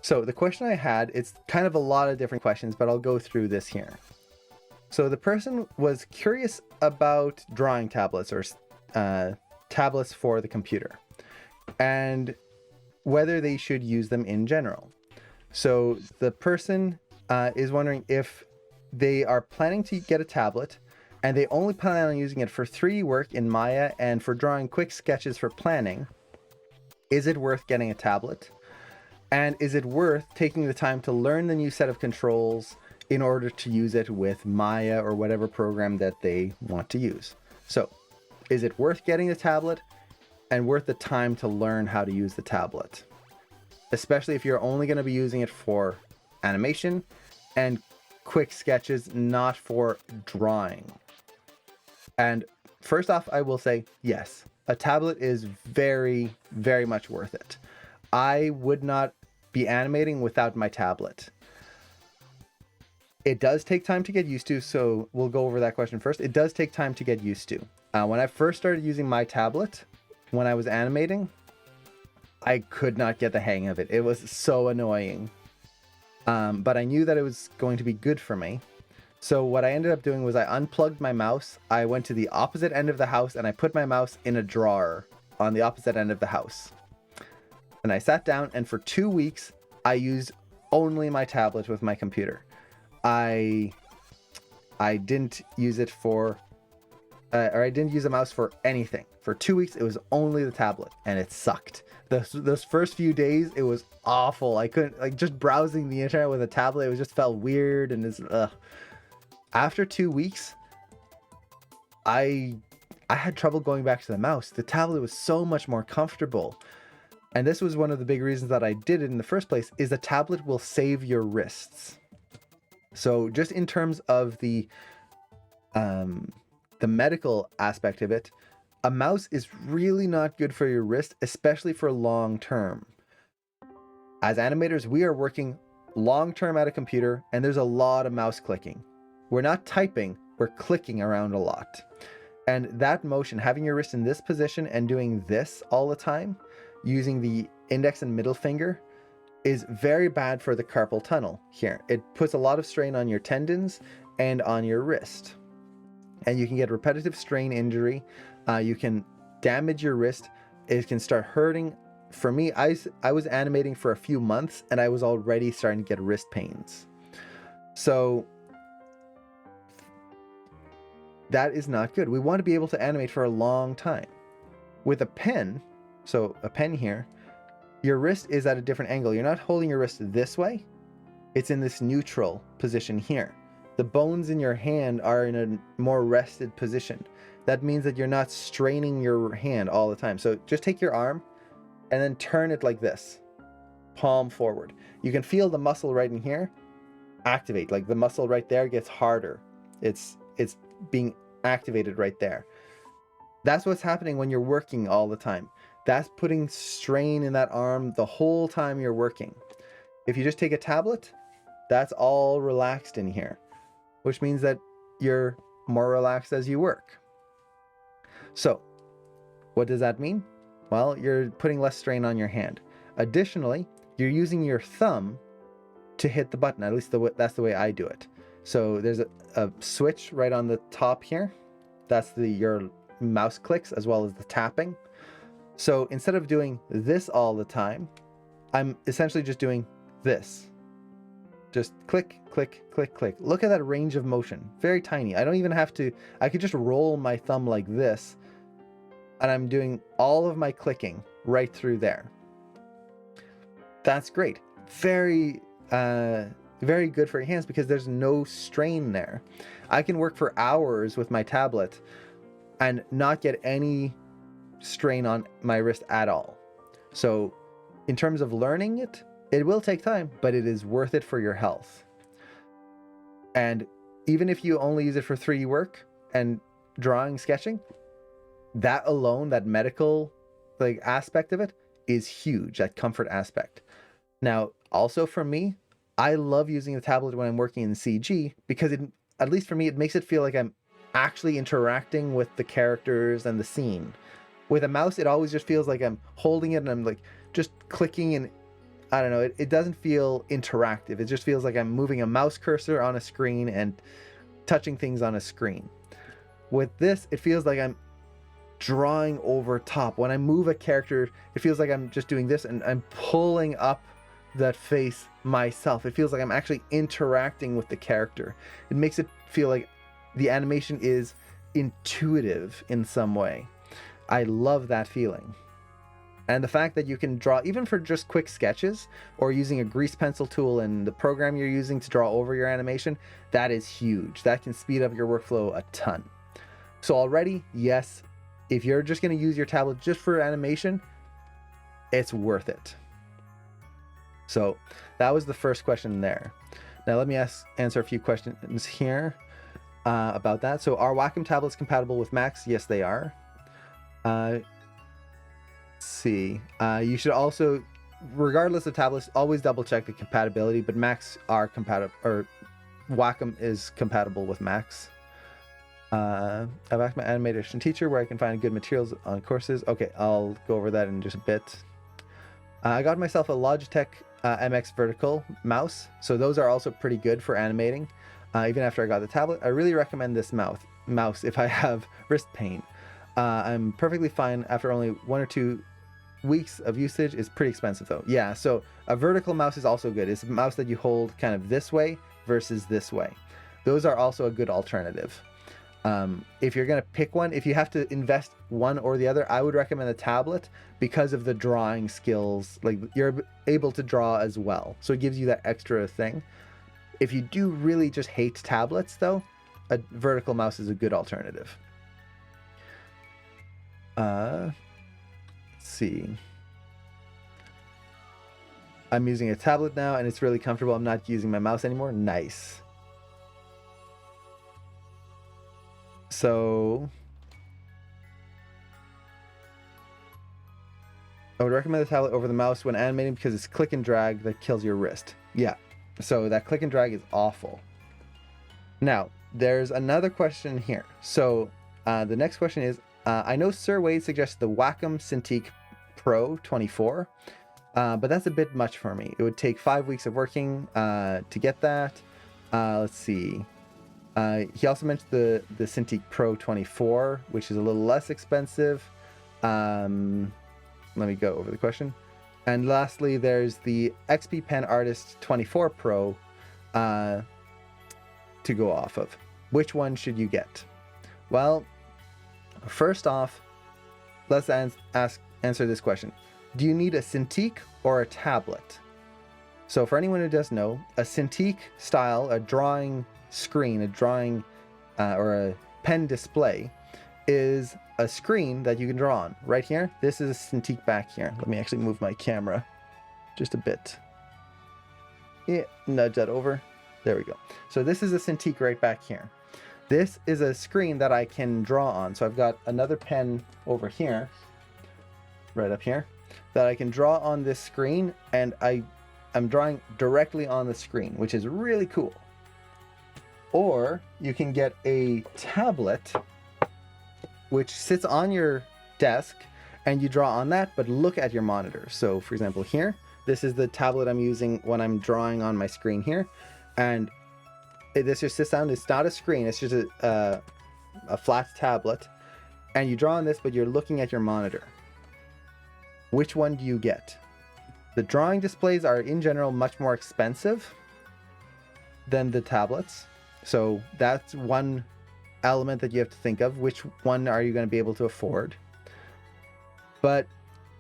So the question I had, it's kind of a lot of different questions, but I'll go through this here. So the person was curious about drawing tablets or tablets for the computer and whether they should use them in general. So the person is wondering if they are planning to get a tablet and they only plan on using it for 3D work in Maya and for drawing quick sketches for planning. Is it worth getting a tablet? And is it worth taking the time to learn the new set of controls in order to use it with Maya or whatever program that they want to use? So, is it worth getting a tablet and worth the time to learn how to use the tablet? Especially if you're only going to be using it for animation and quick sketches, not for drawing. And first off, I will say yes, a tablet is very, very much worth it. I would not be animating without my tablet. It does take time to get used to, so we'll go over that question first. It does take time to get used to. When I first started using my tablet, when I was animating, I could not get the hang of it. It was so annoying. But I knew that it was going to be good for me. So what I ended up doing was I unplugged my mouse. I went to the opposite end of the house and I put my mouse in a drawer on the opposite end of the house. And I sat down, and for 2 weeks, I used only my tablet with my computer. I didn't use it for, or I didn't use a mouse for anything. For 2 weeks, it was only the tablet, and it sucked. Those first few days, it was awful. I couldn't, like, just browsing the internet with a tablet, it just felt weird, and it's, After 2 weeks, I had trouble going back to the mouse. The tablet was so much more comfortable. And this was one of the big reasons that I did it in the first place, is the tablet will save your wrists. So just in terms of the medical aspect of it, a mouse is really not good for your wrist, especially for long term. As animators, we are working long term at a computer, and there's a lot of mouse clicking. We're not typing, we're clicking around a lot. And that motion, having your wrist in this position and doing this all the time, using the index and middle finger, is very bad for the carpal tunnel here. It puts a lot of strain on your tendons and on your wrist. And you can get repetitive strain injury. You can damage your wrist. It can start hurting. For me, I was animating for a few months and I was already starting to get wrist pains. So that is not good. We want to be able to animate for a long time. With a pen, so a pen here, your wrist is at a different angle. You're not holding your wrist this way. It's in this neutral position here. The bones in your hand are in a more rested position. That means that you're not straining your hand all the time. So just take your arm and then turn it like this, palm forward. You can feel the muscle right in here activate, like the muscle right there gets harder. It's being activated right there. That's what's happening when you're working all the time. That's putting strain in that arm the whole time you're working. If you just take a tablet, that's all relaxed in here, which means that you're more relaxed as you work. So what does that mean? Well, you're putting less strain on your hand. Additionally, you're using your thumb to hit the button. At least that's the way I do it. So there's a switch right on the top here. That's your mouse clicks as well as the tapping. So instead of doing this all the time, I'm essentially just doing this. Just click, click, click, click. Look at that range of motion. Very tiny. I don't even have to, I could just roll my thumb like this, and I'm doing all of my clicking right through there. That's great. Very, very good for your hands because there's no strain there. I can work for hours with my tablet and not get any strain on my wrist at all. So in terms of learning it, it will take time, but it is worth it for your health. And even if you only use it for 3D work and drawing, sketching, that alone, that medical aspect of it is huge, that comfort aspect. Now, also for me, I love using the tablet when I'm working in CG because it, at least for me, it makes it feel like I'm actually interacting with the characters and the scene. With a mouse, it always just feels like I'm holding it and I'm like just clicking and I don't know, it doesn't feel interactive. It just feels like I'm moving a mouse cursor on a screen and touching things on a screen. With this, it feels like I'm drawing over top. When I move a character, it feels like I'm just doing this and I'm pulling up that face myself. It feels like I'm actually interacting with the character. It makes it feel like the animation is intuitive in some way. I love that feeling. And the fact that you can draw, even for just quick sketches or using a grease pencil tool in the program you're using to draw over your animation, that is huge. That can speed up your workflow a ton. So already, yes, if you're just going to use your tablet just for animation, it's worth it. So that was the first question there. Now let me answer a few questions here about that. So are Wacom tablets compatible with Macs? Yes, they are. Let's see. You should also, regardless of tablets, always double check the compatibility, but Macs are compatible, or Wacom is compatible with Macs. I've asked my animation teacher where I can find good materials on courses. Okay, I'll go over that in just a bit. I got myself a Logitech MX Vertical mouse, so those are also pretty good for animating. Even after I got the tablet, I really recommend this mouse if I have wrist pain. I'm perfectly fine after only 1 or 2 weeks of usage. It's pretty expensive though. Yeah, so a vertical mouse is also good. It's a mouse that you hold kind of this way versus this way. Those are also a good alternative. If you're going to pick one, if you have to invest one or the other, I would recommend a tablet because of the drawing skills. Like, you're able to draw as well, so it gives you that extra thing. If you do really just hate tablets though, a vertical mouse is a good alternative. Let's see. I'm using a tablet now and it's really comfortable. I'm not using my mouse anymore. Nice. So I would recommend the tablet over the mouse when animating because it's click and drag that kills your wrist. Yeah, so that click and drag is awful. Now, there's another question here. So the next question is, I know Sir Wade suggested the Wacom Cintiq Pro 24, but that's a bit much for me. It would take 5 weeks of working to get that. Let's see. He also mentioned the Cintiq Pro 24, which is a little less expensive. Let me go over the question. And lastly, there's the XP Pen Artist 24 Pro to go off of. Which one should you get? Well, first off, let's answer this question. Do you need a Cintiq or a tablet? So for anyone who doesn't know, a Cintiq style, a drawing screen, a drawing or a pen display is a screen that you can draw on. Right here, this is a Cintiq back here. Let me actually move my camera just a bit. Yeah, nudge that over. There we go. So this is a Cintiq right back here. This is a screen that I can draw on. So I've got another pen over here, right up here, that I can draw on this screen, and I'm drawing directly on the screen, which is really cool. Or you can get a tablet which sits on your desk and you draw on that, but look at your monitor. So for example here, this is the tablet I'm using when I'm drawing on my screen here. And this just sits down, it's not a screen, it's just a flat tablet. And you draw on this, but you're looking at your monitor. Which one do you get? The drawing displays are in general much more expensive than the tablets. So that's one element that you have to think of. Which one are you going to be able to afford? But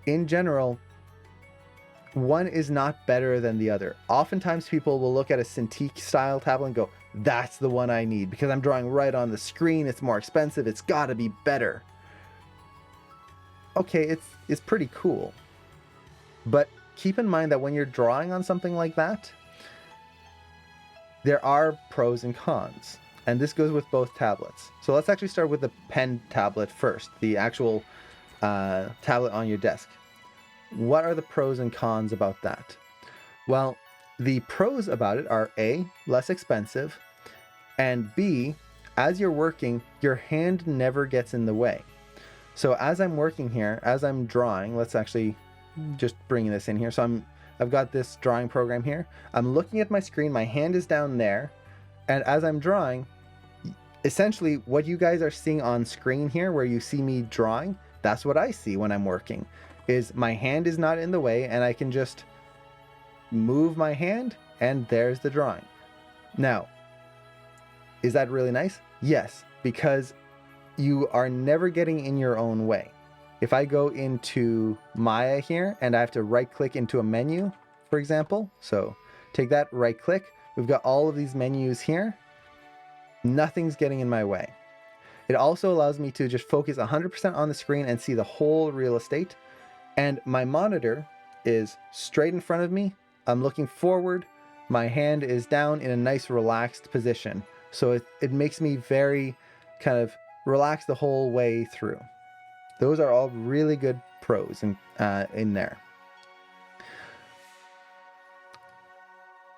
in general, one is not better than the other. Oftentimes people will look at a Cintiq style tablet and go, that's the one I need because I'm drawing right on the screen. It's more expensive. It's got to be better. Okay, it's pretty cool. But keep in mind that when you're drawing on something like that, there are pros and cons, and this goes with both tablets. So let's actually start with the pen tablet first, the actual tablet on your desk. What are the pros and cons about that? Well, the pros about it are A, less expensive, and B, as you're working, your hand never gets in the way. So as I'm working here, as I'm drawing, let's actually just bring this in here. So I've got this drawing program here. I'm looking at my screen, my hand is down there, and as I'm drawing, essentially what you guys are seeing on screen here, where you see me drawing, that's what I see when I'm working, is my hand is not in the way, and I can just move my hand, and there's the drawing. Now, is that really nice? Yes, because you are never getting in your own way. If I go into Maya here and I have to right click into a menu, for example, so take that, right click, we've got all of these menus here. Nothing's getting in my way. It also allows me to just focus 100% on the screen and see the whole real estate. And my monitor is straight in front of me. I'm looking forward. My hand is down in a nice relaxed position. So it makes me very kind of relaxed the whole way through. Those are all really good pros in there.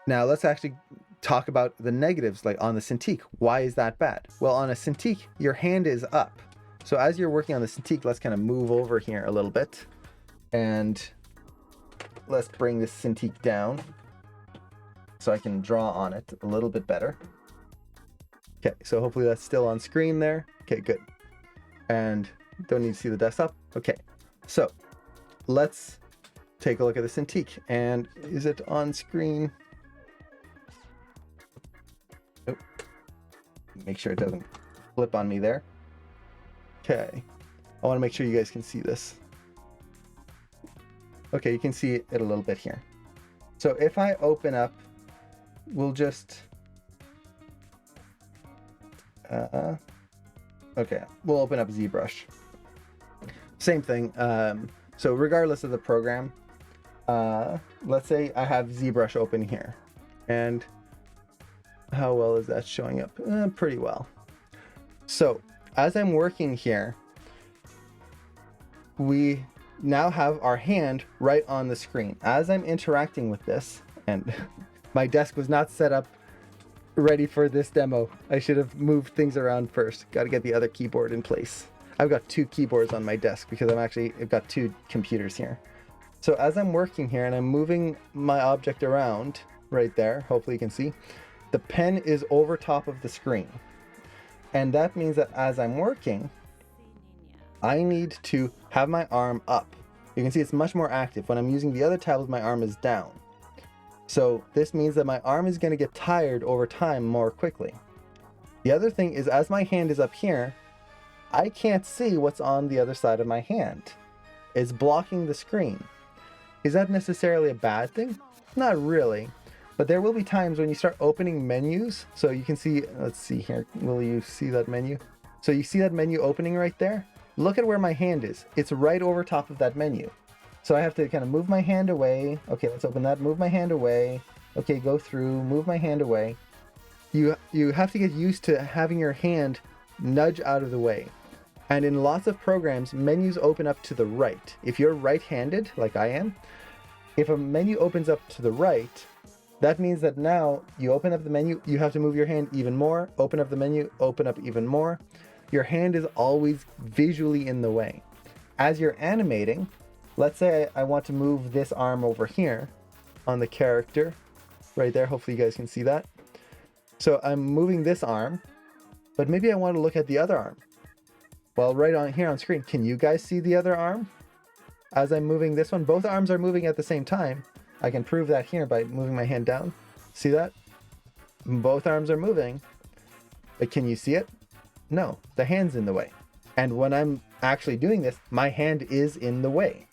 Now let's actually talk about the negatives, like on the Cintiq. Why is that bad? Well, on a Cintiq, your hand is up. So as you're working on the Cintiq, let's kind of move over here a little bit. And let's bring this Cintiq down so I can draw on it a little bit better. Okay, so hopefully that's still on screen there. Okay, good. And don't need to see the desktop. Okay, so let's take a look at the Cintiq. And is it on screen? Oh, make sure it doesn't flip on me there. Okay, I want to make sure you guys can see this. Okay, you can see it a little bit here. So if I open up, we'll just... okay, we'll open up ZBrush. Same thing. So regardless of the program, let's say I have ZBrush open here. And how well is that showing up? Pretty well. So as I'm working here, we now have our hand right on the screen. As I'm interacting with this, and my desk was not set up ready for this demo. I should have moved things around first. Got to get the other keyboard in place. I've got two keyboards on my desk because I've got two computers here. So as I'm working here and I'm moving my object around right there, hopefully you can see, the pen is over top of the screen. And that means that as I'm working, I need to have my arm up. You can see it's much more active. When I'm using the other tablet, my arm is down. So this means that my arm is going to get tired over time more quickly. The other thing is, as my hand is up here, I can't see what's on the other side of my hand. It's blocking the screen. Is that necessarily a bad thing? Not really. But there will be times when you start opening menus. So you can see, let's see here. Will you see that menu? So you see that menu opening right there? Look at where my hand is. It's right over top of that menu. So I have to kind of move my hand away. Okay, let's open that. Move my hand away. Okay, go through. Move my hand away. You have to get used to having your hand nudge out of the way. And in lots of programs, menus open up to the right. If you're right-handed, like I am, if a menu opens up to the right, that means that now you open up the menu, you have to move your hand even more, open up the menu, open up even more. Your hand is always visually in the way. As you're animating, let's say I want to move this arm over here on the character, right there. Hopefully you guys can see that. So I'm moving this arm, but maybe I want to look at the other arm. Well, right on here on screen, can you guys see the other arm? As I'm moving this one, both arms are moving at the same time. I can prove that here by moving my hand down. See that? Both arms are moving, but can you see it? No, the hand's in the way. And when I'm actually doing this, my hand is in the way.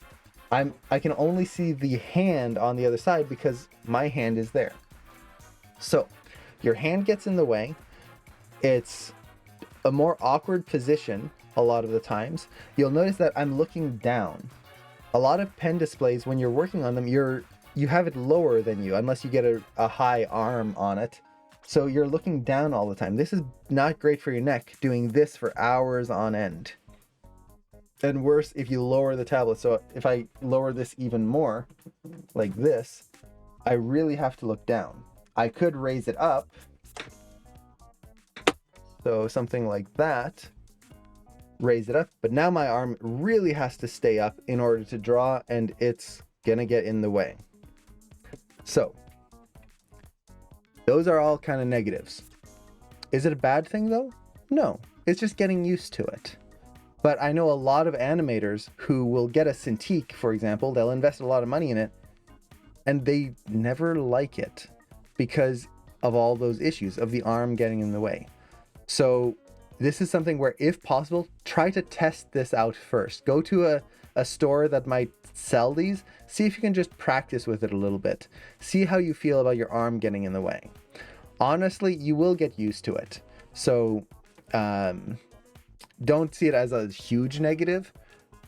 I can only see the hand on the other side because my hand is there. So your hand gets in the way. It's a more awkward position a lot of the times. You'll notice that I'm looking down. A lot of pen displays, when you're working on them, you have it lower than you, unless you get a high arm on it. So you're looking down all the time. This is not great for your neck, doing this for hours on end. And worse if you lower the tablet. So if I lower this even more, like this, I really have to look down. I could raise it up. So something like that, raise it up. But now my arm really has to stay up in order to draw, and it's gonna get in the way. So those are all kind of negatives. Is it a bad thing though? No, it's just getting used to it. But I know a lot of animators who will get a Cintiq, for example, they'll invest a lot of money in it, and they never like it because of all those issues of the arm getting in the way. So this is something where, if possible, try to test this out first. Go to a store that might sell these, see if you can just practice with it a little bit. See how you feel about your arm getting in the way. Honestly, you will get used to it. So don't see it as a huge negative,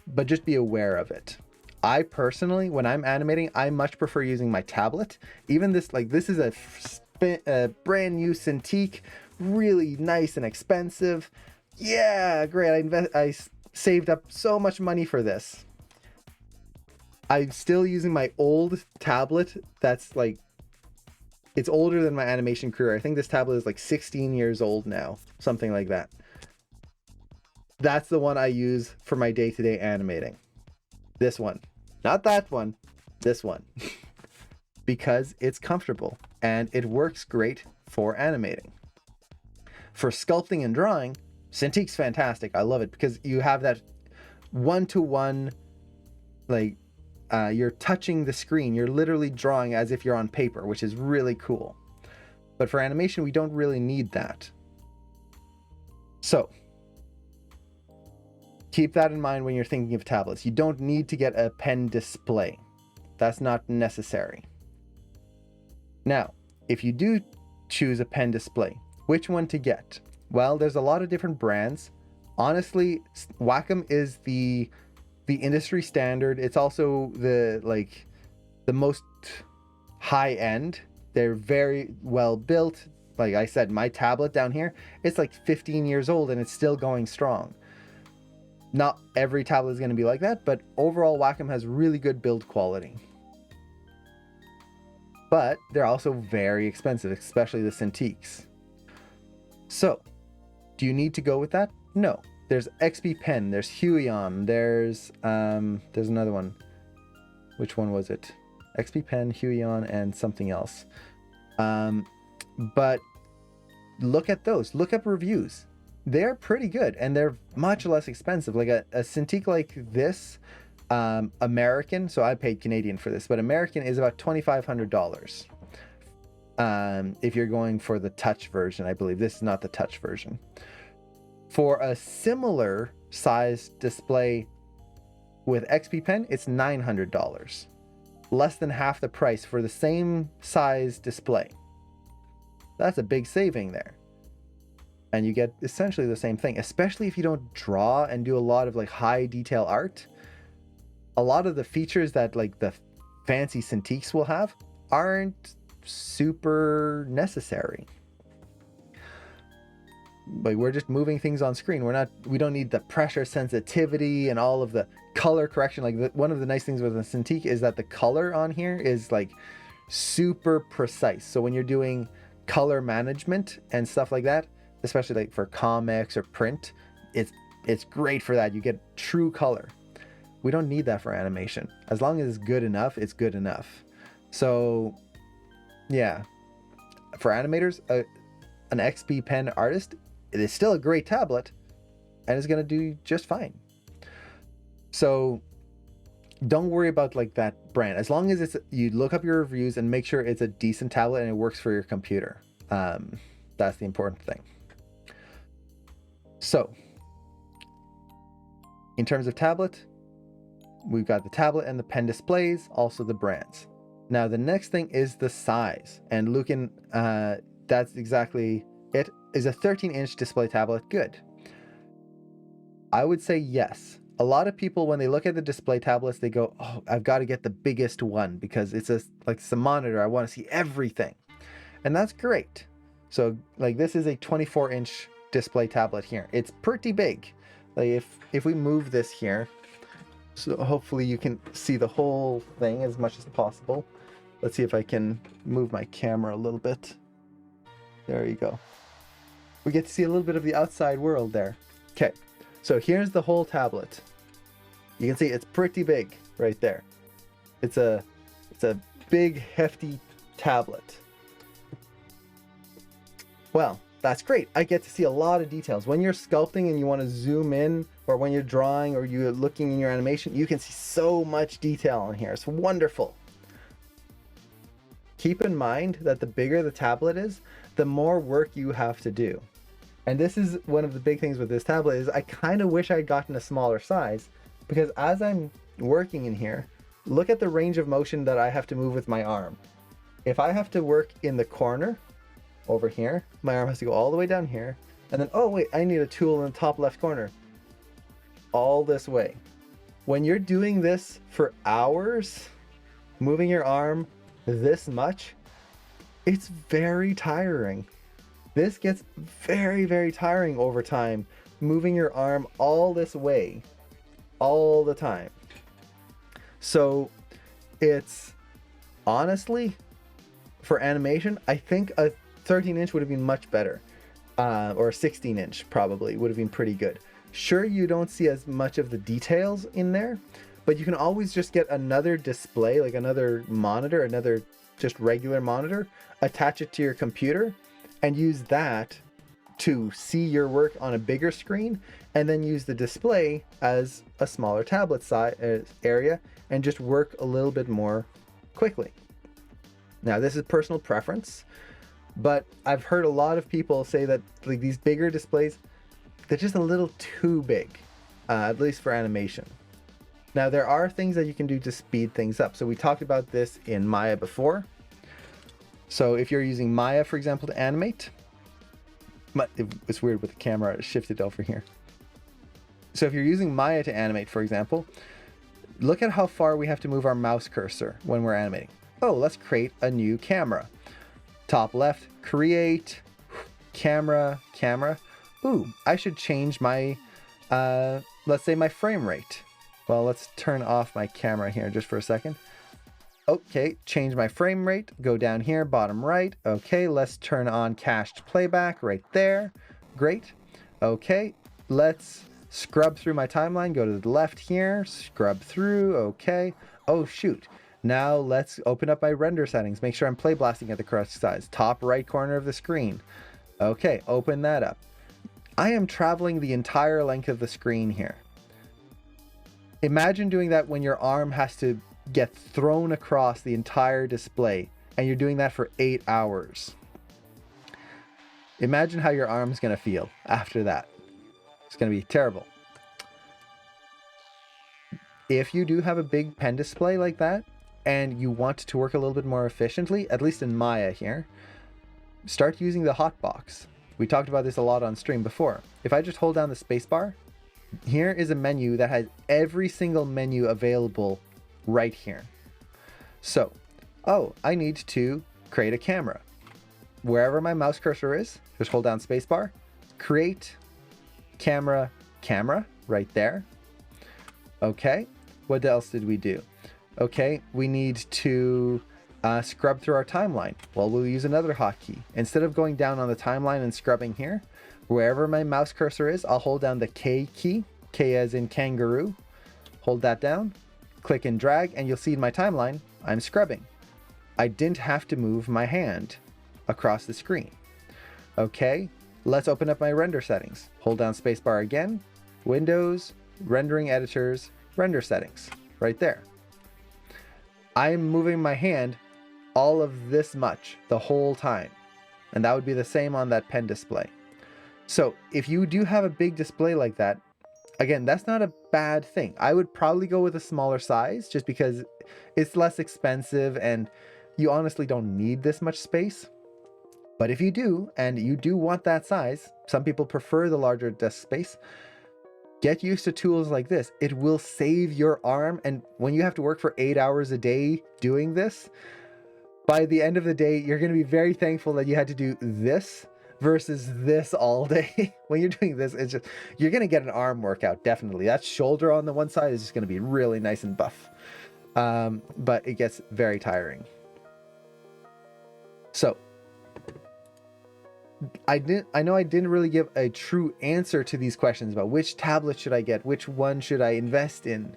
but just be aware of it. I personally, when I'm animating, I much prefer using my tablet. Even this, like, this is a brand new Cintiq, really nice and expensive. Yeah, great. I saved up so much money for this. I'm still using my old tablet that's like, it's older than my animation career. I think this tablet is like 16 years old now, something like that. That's the one I use for my day-to-day animating. This one, not that one, this one. Because it's comfortable and it works great for animating. For sculpting and drawing, Cintiq's fantastic. I love it because you have that one-to-one, like, you're touching the screen. You're literally drawing as if you're on paper, which is really cool. But for animation, we don't really need that. So keep that in mind when you're thinking of tablets. You don't need to get a pen display. That's not necessary. Now, if you do choose a pen display, which one to get? Well, there's a lot of different brands. Honestly, Wacom is the industry standard. It's also the most high end. They're very well built. Like I said, my tablet down here, it's like 15 years old and it's still going strong. Not every tablet is going to be like that, but overall Wacom has really good build quality. But they're also very expensive, especially the Cintiqs. So, do you need to go with that? No. There's XP Pen, there's Huion, there's another one. Which one was it? XP Pen, Huion, and something else. But look at those. Look up reviews. They're pretty good, and they're much less expensive. Like a Cintiq like this, American, so I paid Canadian for this, but American is about $2,500. If you're going for the touch version, I believe. This is not the touch version. For a similar size display with XP Pen, it's $900. Less than half the price for the same size display. That's a big saving there. And you get essentially the same thing, especially if you don't draw and do a lot of like high detail art. A lot of the features that like the fancy Cintiqs will have aren't super necessary. Like, we're just moving things on screen. We don't need the pressure sensitivity and all of the color correction. Like, one of the nice things with the Cintiq is that the color on here is like super precise. So when you're doing color management and stuff like that, especially like for comics or print, it's great for that. You get true color. We don't need that for animation. As long as it's good enough, it's good enough. So yeah, for animators, an XP Pen Artist, it is still a great tablet and it's going to do just fine. So don't worry about like that brand. As long as you look up your reviews and make sure it's a decent tablet and it works for your computer. That's the important thing. So in terms of tablet, we've got the tablet and the pen displays, also the brands. Now the next thing is the size, and Lucan, that's exactly it. Is a 13-inch display tablet good? I would say yes. A lot of people, when they look at the display tablets, they go, oh, I've got to get the biggest one because it's a monitor. I want to see everything. And that's great. So like this is a 24-inch display tablet here. It's pretty big. Like if we move this here, so hopefully you can see the whole thing as much as possible. Let's see if I can move my camera a little bit. There you go. We get to see a little bit of the outside world there. Okay, so here's the whole tablet. You can see it's pretty big right there. It's a big, hefty tablet. Well, that's great. I get to see a lot of details. When you're sculpting and you want to zoom in, or when you're drawing or you're looking in your animation, you can see so much detail on here. It's wonderful. Keep in mind that the bigger the tablet is, the more work you have to do. And this is one of the big things with this tablet is I kind of wish I'd gotten a smaller size, because as I'm working in here, look at the range of motion that I have to move with my arm. If I have to work in the corner over here, my arm has to go all the way down here, and then, oh wait, I need a tool in the top left corner. All this way. When you're doing this for hours, moving your arm this much, it's very tiring. This gets very, very tiring over time, moving your arm all this way, all the time. So it's honestly, for animation, I think a 13-inch would have been much better, or a 16-inch probably would have been pretty good. Sure, you don't see as much of the details in there, but you can always just get another display, like another monitor, another just regular monitor, attach it to your computer, and use that to see your work on a bigger screen, and then use the display as a smaller tablet size area and just work a little bit more quickly. Now, this is personal preference, but I've heard a lot of people say that like these bigger displays, they're just a little too big, at least for animation. Now, there are things that you can do to speed things up. So we talked about this in Maya before. So if you're using Maya, for example, to animate, but it's weird with the camera shifted over here. So if you're using Maya to animate, for example, look at how far we have to move our mouse cursor when we're animating. Oh, let's create a new camera. Top left, create, camera. Ooh, I should change my, let's say my frame rate. Well, let's turn off my camera here just for a second. Okay, change my frame rate, go down here, bottom right. Okay, let's turn on cached playback right there. Great. Okay, let's scrub through my timeline, go to the left here, scrub through, okay. Oh shoot, now let's open up my render settings, make sure I'm play blasting at the correct size. Top right corner of the screen. Okay, open that up. I am traveling the entire length of the screen here. Imagine doing that when your arm has to get thrown across the entire display, and you're doing that for 8 hours. Imagine how your arm's gonna feel after that. It's gonna be terrible. If you do have a big pen display like that, and you want to work a little bit more efficiently, at least in Maya here, start using the hotbox. We talked about this a lot on stream before. If I just hold down the spacebar, here is a menu that has every single menu available right here. So, oh, I need to create a camera. Wherever my mouse cursor is, just hold down spacebar, create camera right there. Okay, what else did we do? Okay, we need to scrub through our timeline. Well, we'll use another hotkey. Instead of going down on the timeline and scrubbing here, wherever my mouse cursor is, I'll hold down the K key, K as in kangaroo, hold that down, click and drag, and you'll see in my timeline, I'm scrubbing. I didn't have to move my hand across the screen. Okay, let's open up my render settings. Hold down spacebar again, Windows, rendering editors, render settings, right there. I'm moving my hand all of this much the whole time, and that would be the same on that pen display. So if you do have a big display like that, again, that's not a bad thing. I would probably go with a smaller size just because it's less expensive and you honestly don't need this much space. But if you do, and you do want that size, some people prefer the larger desk space, get used to tools like this. It will save your arm, and when you have to work for 8 hours a day doing this, by the end of the day, you're going to be very thankful that you had to do this versus this all day. When you're doing this, it's just, you're going to get an arm workout, definitely. That shoulder on the one side is just going to be really nice and buff. But it gets very tiring. So, I know I didn't really give a true answer to these questions about which tablet should I get, which one should I invest in.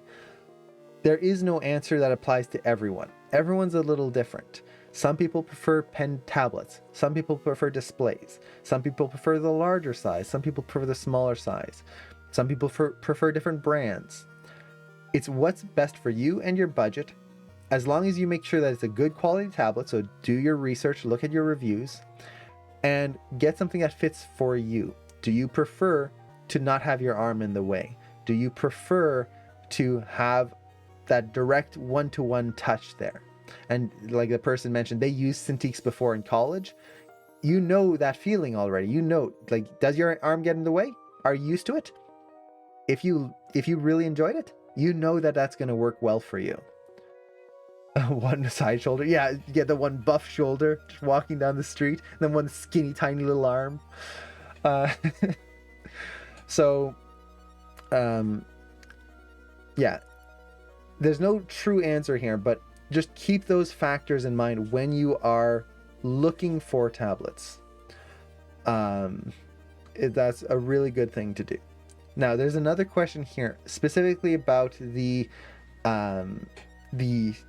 There is no answer that applies to everyone. Everyone's a little different. Some people prefer pen tablets. Some people prefer displays. Some people prefer the larger size. Some people prefer the smaller size. Some people prefer different brands. It's what's best for you and your budget, as long as you make sure that it's a good quality tablet. So do your research, look at your reviews, and get something that fits for you. Do you prefer to not have your arm in the way? Do you prefer to have that direct one-to-one touch there? And like the person mentioned, they used Cintiqs before in college. You know that feeling already. You know, like, does your arm get in the way? Are you used to it? If you really enjoyed it, you know that that's going to work well for you. One side shoulder. Yeah, you get the one buff shoulder just walking down the street, and then one skinny, tiny little arm. Yeah, there's no true answer here, but just keep those factors in mind when you are looking for tablets. That's a really good thing to do. Now, there's another question here specifically about the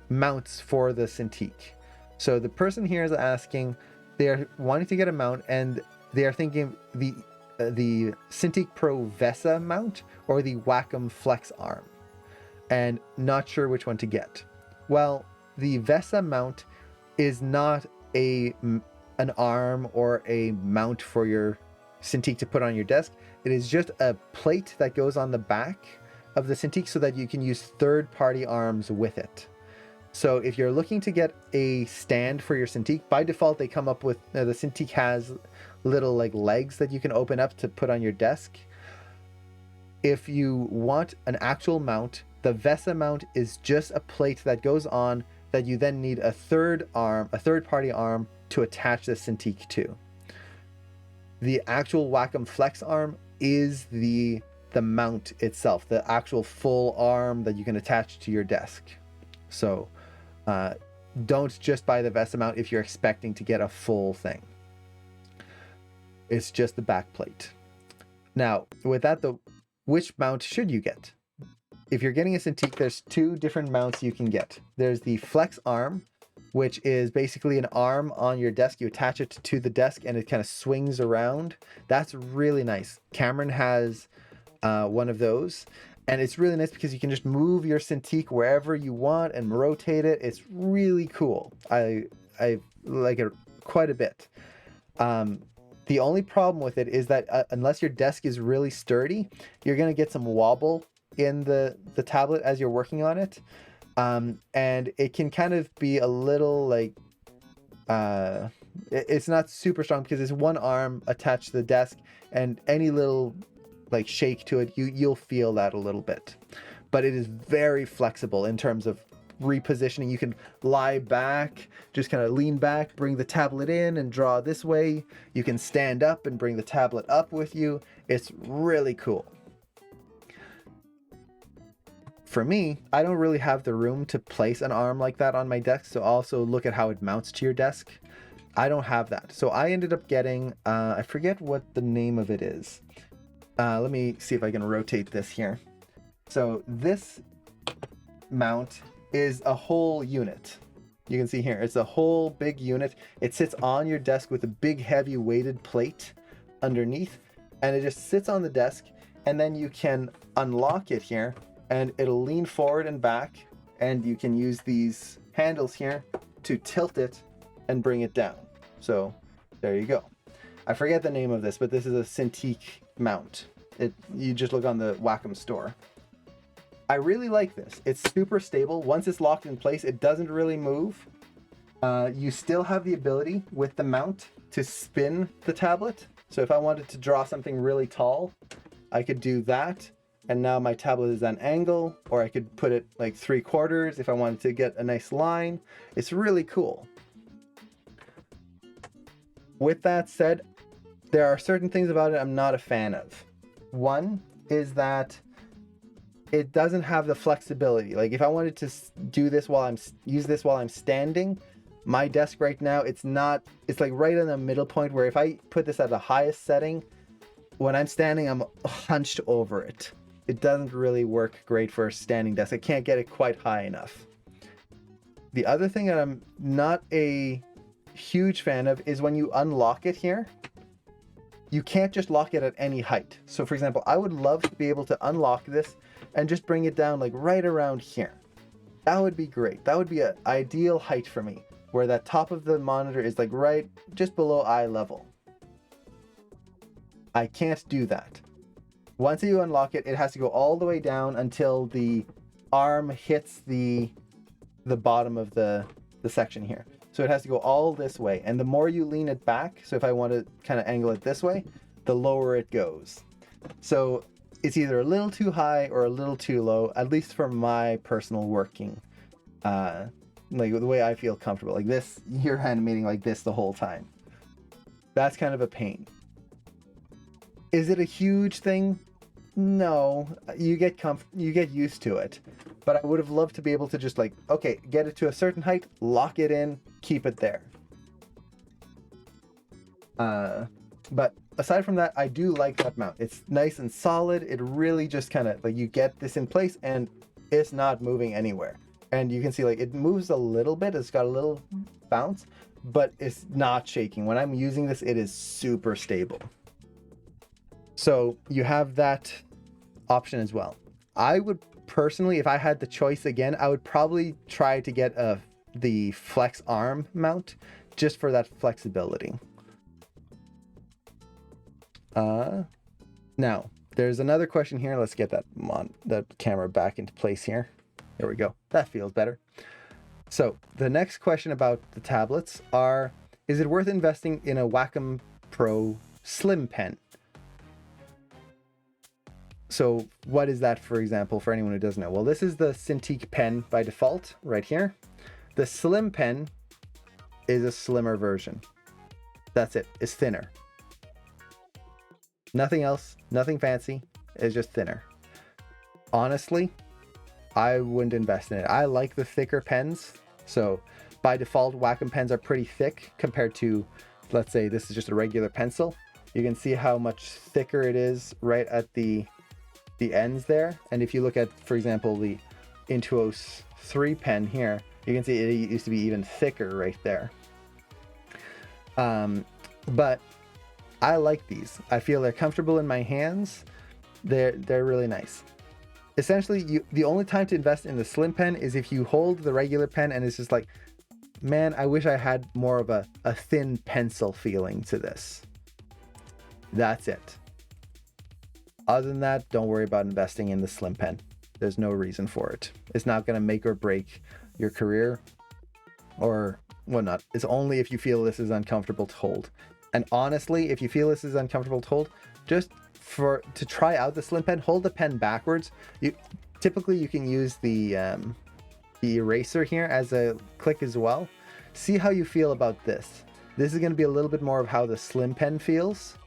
mounts for the Cintiq. So the person here is asking, they're wanting to get a mount, and they are thinking the Cintiq Pro VESA mount or the Wacom Flex arm, and not sure which one to get. Well, the VESA mount is not an arm or a mount for your Cintiq to put on your desk. It is just a plate that goes on the back of the Cintiq so that you can use third-party arms with it. So if you're looking to get a stand for your Cintiq, by default they come up with the Cintiq has little like legs that you can open up to put on your desk. If you want an actual mount, the VESA mount is just a plate that goes on that you then need a third-party arm to attach the Cintiq to. The actual Wacom Flex arm is the mount itself, the actual full arm that you can attach to your desk. So don't just buy the VESA mount if you're expecting to get a full thing. It's just the back plate. Now, with that though, which mount should you get? If you're getting a Cintiq, there's two different mounts you can get. There's the Flex arm, which is basically an arm on your desk. You attach it to the desk and it kind of swings around. That's really nice. Cameron has one of those, and it's really nice because you can just move your Cintiq wherever you want and rotate it. It's really cool. I like it quite a bit. The only problem with it is that unless your desk is really sturdy, you're going to get some wobble in the tablet as you're working on it. And it can kind of be a little like, it's not super strong because it's one arm attached to the desk, and any little like shake to it, you'll feel that a little bit. But it is very flexible in terms of repositioning. You can lie back, just kind of lean back, bring the tablet in and draw this way. You can stand up and bring the tablet up with you. It's really cool. For me, I don't really have the room to place an arm like that on my desk, so also look at how it mounts to your desk. I don't have that. So I ended up getting, I forget what the name of it is. Let me see if I can rotate this here. So this mount is a whole unit. You can see here, it's a whole big unit. It sits on your desk with a big heavy weighted plate underneath, and it just sits on the desk, and then you can unlock it here and it'll lean forward and back, and you can use these handles here to tilt it and bring it down. So there you go. I forget the name of this, but this is a Cintiq mount. You just look on the Wacom store. I really like this. It's super stable. Once it's locked in place, it doesn't really move. You still have the ability with the mount to spin the tablet. So if I wanted to draw something really tall, I could do that. And now my tablet is at an angle, or I could put it like 3/4 if I wanted to get a nice line. It's really cool. With that said, there are certain things about it I'm not a fan of. One is that it doesn't have the flexibility. Like if I wanted to do this use this while I'm standing, my desk right now, it's like right in the middle point where if I put this at the highest setting, when I'm standing, I'm hunched over it. It doesn't really work great for a standing desk. I can't get it quite high enough. The other thing that I'm not a huge fan of is when you unlock it here, you can't just lock it at any height. So for example, I would love to be able to unlock this and just bring it down like right around here. That would be great. That would be an ideal height for me, where that top of the monitor is like right just below eye level. I can't do that. Once you unlock it, it has to go all the way down until the arm hits the bottom of the section here. So it has to go all this way. And the more you lean it back, so if I want to kind of angle it this way, the lower it goes. So it's either a little too high or a little too low, at least for my personal working. Like the way I feel comfortable. Like this, you're animating like this the whole time. That's kind of a pain. Is it a huge thing? No, you get used to it. But I would have loved to be able to just like, okay, get it to a certain height, lock it in, keep it there. But aside from that, I do like that mount. It's nice and solid. It really just kind of like, you get this in place and it's not moving anywhere. And you can see like it moves a little bit. It's got a little bounce, but it's not shaking. When I'm using this, it is super stable. So you have that option as well. I would personally, if I had the choice again, I would probably try to get the flex arm mount just for that flexibility. Now there's another question here. Let's get that camera back into place here. There we go. That feels better. So the next question about the tablets are, is it worth investing in a Wacom Pro Slim Pen? So what is that, for example, for anyone who doesn't know? Well, this is the Cintiq pen by default right here. The Slim Pen is a slimmer version. That's it. It's thinner. Nothing else, nothing fancy. It's just thinner. Honestly, I wouldn't invest in it. I like the thicker pens. So by default, Wacom pens are pretty thick compared to, let's say this is just a regular pencil. You can see how much thicker it is right at the ends there. And if you look at, for example, the Intuos 3 pen here, you can see it used to be even thicker right there. But I like these. I feel they're comfortable in my hands. They're really nice. Essentially, the only time to invest in the Slim Pen is if you hold the regular pen and it's just like, man, I wish I had more of a thin pencil feeling to this. That's it. Other than that, don't worry about investing in the Slim Pen. There's no reason for it. It's not going to make or break your career or whatnot. It's only if you feel this is uncomfortable to hold. And honestly, if you feel this is uncomfortable to hold, just to try out the Slim Pen, hold the pen backwards. Typically you can use the eraser here as a click as well. See how you feel about this. This is going to be a little bit more of how the Slim Pen feels.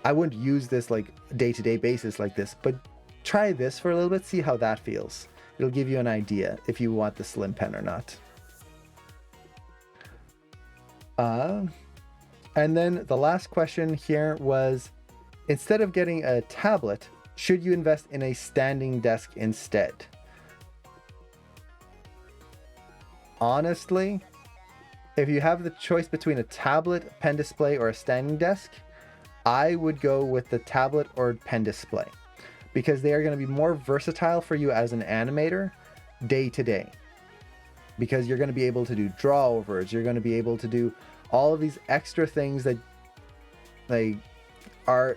I wouldn't use this like day-to-day basis like this, but try this for a little bit, see how that feels. It'll give you an idea if you want the Slim Pen or not. And then the last question here was, instead of getting a tablet, should you invest in a standing desk instead? Honestly, if you have the choice between a tablet, pen display, or a standing desk, I would go with the tablet or pen display because they are going to be more versatile for you as an animator day to day. Because you're going to be able to do drawovers, you're going to be able to do all of these extra things that like are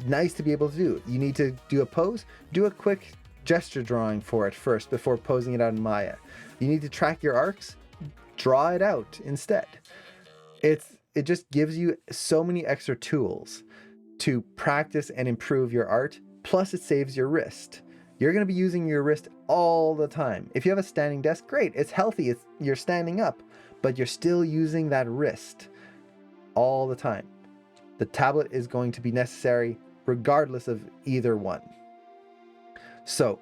nice to be able to do. You need to do a pose, do a quick gesture drawing for it first before posing it out in Maya. You need to track your arcs, draw it out instead. It just gives you so many extra tools to practice and improve your art. Plus it saves your wrist. You're going to be using your wrist all the time. If you have a standing desk, great. It's healthy. You're standing up, but you're still using that wrist all the time. The tablet is going to be necessary regardless of either one. So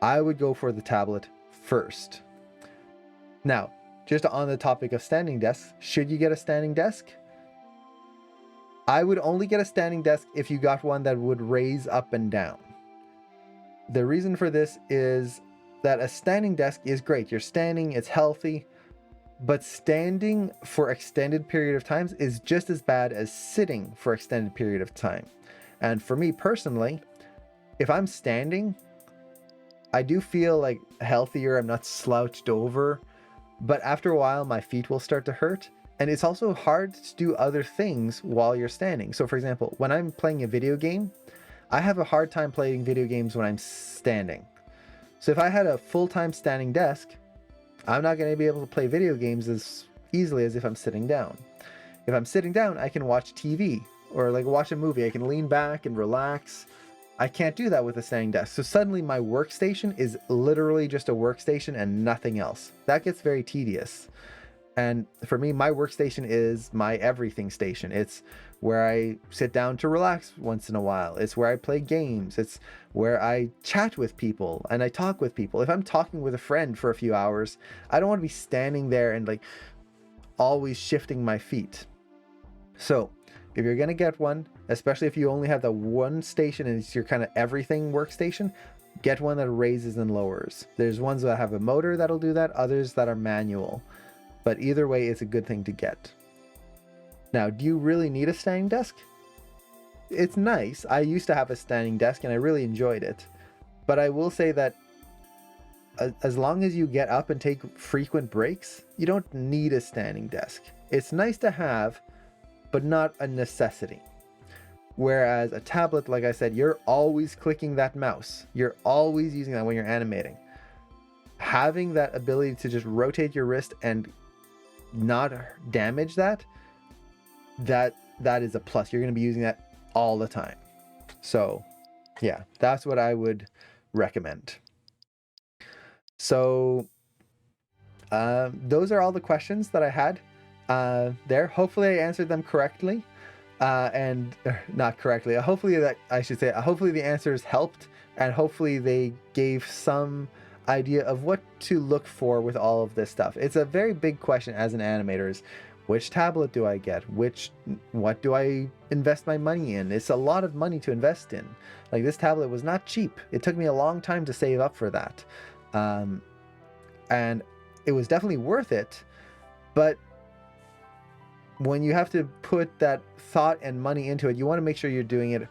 I would go for the tablet first. Now, just on the topic of standing desks, should you get a standing desk? I would only get a standing desk if you got one that would raise up and down. The reason for this is that a standing desk is great. You're standing, it's healthy, but standing for extended period of times is just as bad as sitting for extended period of time. And for me personally, if I'm standing, I do feel like healthier. I'm not slouched over, but after a while, my feet will start to hurt. And it's also hard to do other things while you're standing. So for example, when I'm playing a video game, I have a hard time playing video games when I'm standing. So if I had a full-time standing desk, I'm not going to be able to play video games as easily as if I'm sitting down. If I'm sitting down, I can watch TV or like watch a movie. I can lean back and relax. I can't do that with a standing desk. So suddenly my workstation is literally just a workstation and nothing else. That gets very tedious. And for me, my workstation is my everything station. It's where I sit down to relax once in a while. It's where I play games. It's where I chat with people and I talk with people. If I'm talking with a friend for a few hours, I don't want to be standing there and like always shifting my feet. So if you're going to get one, especially if you only have the one station and it's your kind of everything workstation, get one that raises and lowers. There's ones that have a motor that'll do that, others that are manual. But either way, it's a good thing to get. Now, do you really need a standing desk? It's nice. I used to have a standing desk and I really enjoyed it. But I will say that as long as you get up and take frequent breaks, you don't need a standing desk. It's nice to have, but not a necessity. Whereas a tablet, like I said, you're always clicking that mouse. You're always using that when you're animating. Having that ability to just rotate your wrist and not damage that is a plus. You're going to be using that all the time. So yeah, that's what I would recommend. So those are all the questions that I had there. Hopefully I answered them correctly and not correctly. Hopefully the answers helped, and hopefully they gave some idea of what to look for with all of this stuff. It's a very big question as an animator, is which tablet do I get? What do I invest my money in? It's a lot of money to invest in. Like, this tablet was not cheap. It took me a long time to save up for that. And it was definitely worth it. But when you have to put that thought and money into it, you want to make sure you're doing it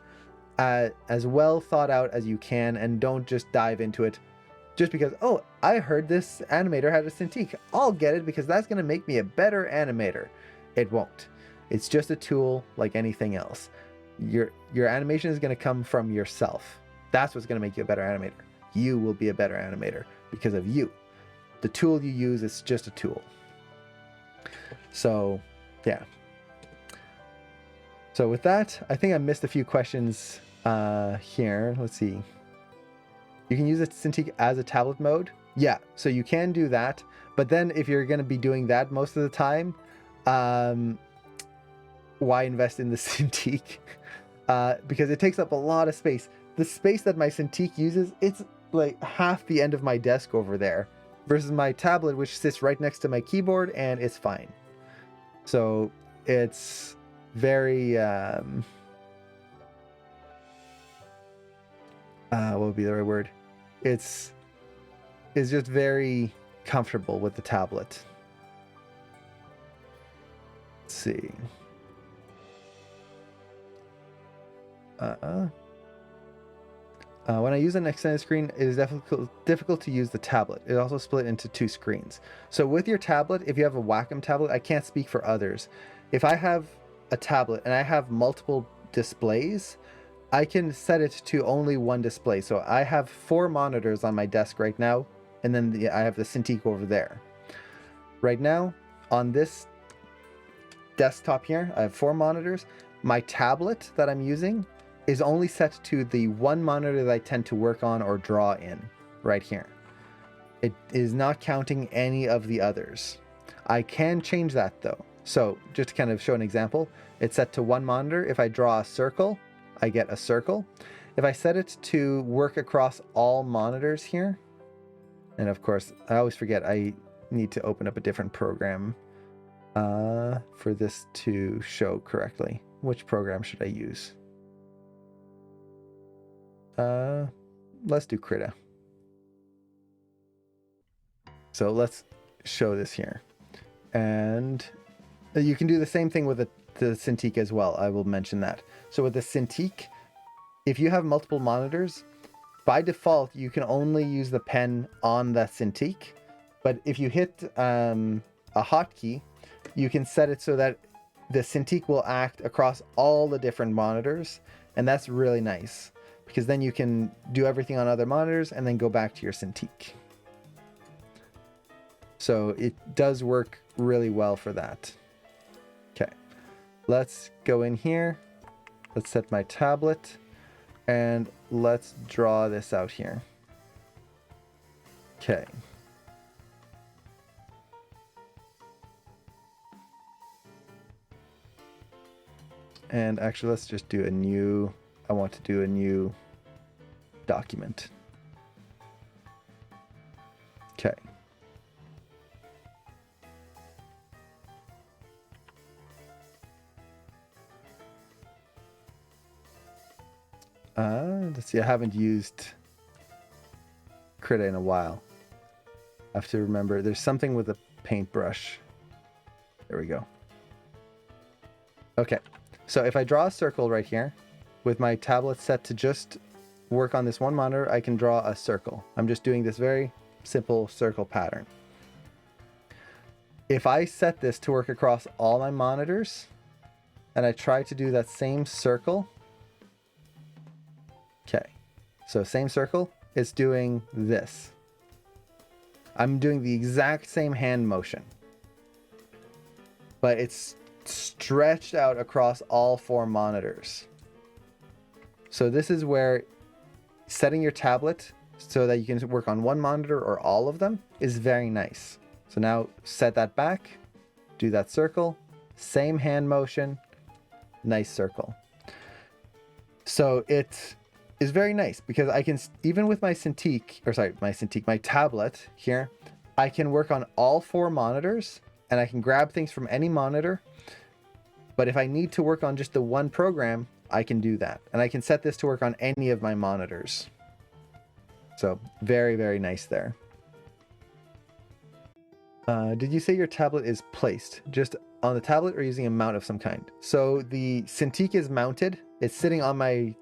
as well thought out as you can, and don't just dive into it just because, oh, I heard this animator had a Cintiq, I'll get it because that's going to make me a better animator. It won't. It's just a tool like anything else. Your animation is going to come from yourself. That's what's going to make you a better animator. You will be a better animator because of you. The tool you use is just a tool. So, yeah. So with that, I think I missed a few questions here. Let's see. You can use a Cintiq as a tablet mode. Yeah, so you can do that. But then if you're going to be doing that most of the time, why invest in the Cintiq? Because it takes up a lot of space. The space that my Cintiq uses, it's like half the end of my desk over there, versus my tablet, which sits right next to my keyboard, and it's fine. So it's very what would be the right word? It's just very comfortable with the tablet. Let's see. When I use an extended screen, it is difficult to use the tablet. It also split into two screens. So with your tablet, if you have a Wacom tablet, I can't speak for others. If I have a tablet and I have multiple displays, I can set it to only one display. So I have 4 monitors on my desk right now, and then I have the Cintiq over there. Right now, on this desktop here, I have 4 monitors. My tablet that I'm using is only set to the one monitor that I tend to work on or draw in, right here. It is not counting any of the others. I can change that though. So just to kind of show an example, it's set to one monitor. If I draw a circle, I get a circle. If I set it to work across all monitors here, and of course, I always forget I need to open up a different program for this to show correctly. Which program should I use? Let's do Krita. So let's show this here. And you can do the same thing with the Cintiq as well. I will mention that. So with the Cintiq, if you have multiple monitors, by default, you can only use the pen on the Cintiq. But if you hit a hotkey, you can set it so that the Cintiq will act across all the different monitors. And that's really nice because then you can do everything on other monitors and then go back to your Cintiq. So it does work really well for that. Okay, let's go in here. Let's set my tablet and let's draw this out here. Okay. And actually, let's just do a new, I want to do a new document. Okay. Let's see, I haven't used Krita in a while. I have to remember, there's something with a paintbrush. There we go. Okay, so if I draw a circle right here, with my tablet set to just work on this one monitor, I can draw a circle. I'm just doing this very simple circle pattern. If I set this to work across all my monitors, and I try to do that same circle, okay, so same circle, it's doing this. I'm doing the exact same hand motion, but it's stretched out across all 4 monitors. So this is where setting your tablet so that you can work on one monitor or all of them is very nice. So now set that back, do that circle, same hand motion, nice circle. So it is very nice because I can, even with my my tablet here, I can work on all 4 monitors and I can grab things from any monitor. But if I need to work on just the one program, I can do that. And I can set this to work on any of my monitors. So very, very nice there. Did you say your tablet is placed just on the tablet or using a mount of some kind? So the Cintiq is mounted. It's sitting on my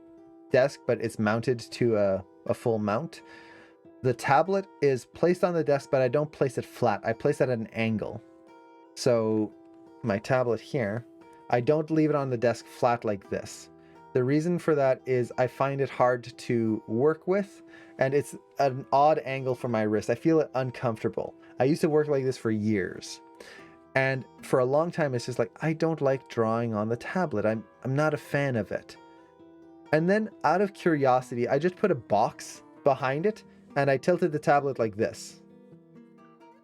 desk, but it's mounted to a full mount. The tablet is placed on the desk, but I don't place it flat. I place it at an angle. So my tablet here, I don't leave it on the desk flat like this. The reason for that is I find it hard to work with, and it's an odd angle for my wrist. I feel it uncomfortable. I used to work like this for years. And for a long time, it's just like, I don't like drawing on the tablet. I'm not a fan of it. And then out of curiosity, I just put a box behind it and I tilted the tablet like this.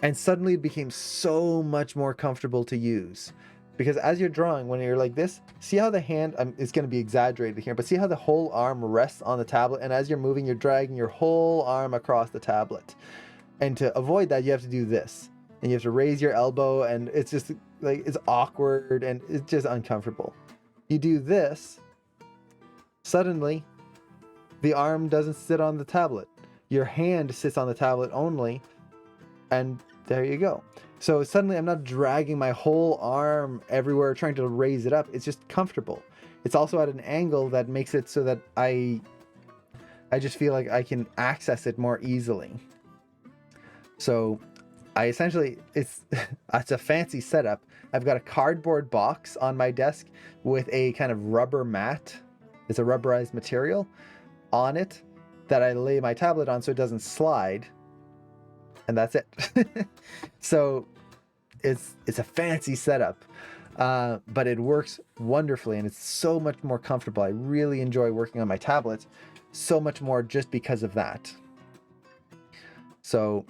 And suddenly it became so much more comfortable to use. Because as you're drawing, when you're like this, see how the hand, it's going to be exaggerated here, but see how the whole arm rests on the tablet, and as you're moving, you're dragging your whole arm across the tablet. And to avoid that, you have to do this. And you have to raise your elbow, and it's just like, it's awkward, and it's just uncomfortable. You do this, suddenly, the arm doesn't sit on the tablet. Your hand sits on the tablet only, and there you go. So suddenly I'm not dragging my whole arm everywhere trying to raise it up. It's just comfortable. It's also at an angle that makes it so that I just feel like I can access it more easily. So I essentially, it's a fancy setup. I've got a cardboard box on my desk with a kind of rubber mat. It's a rubberized material on it that I lay my tablet on so it doesn't slide. And that's it. So it's a fancy setup, but it works wonderfully and it's so much more comfortable. I really enjoy working on my tablet so much more just because of that. So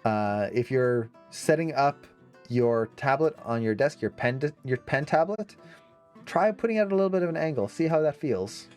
if you're setting up your tablet on your desk, your pen tablet, try putting it at a little bit of an angle. See how that feels.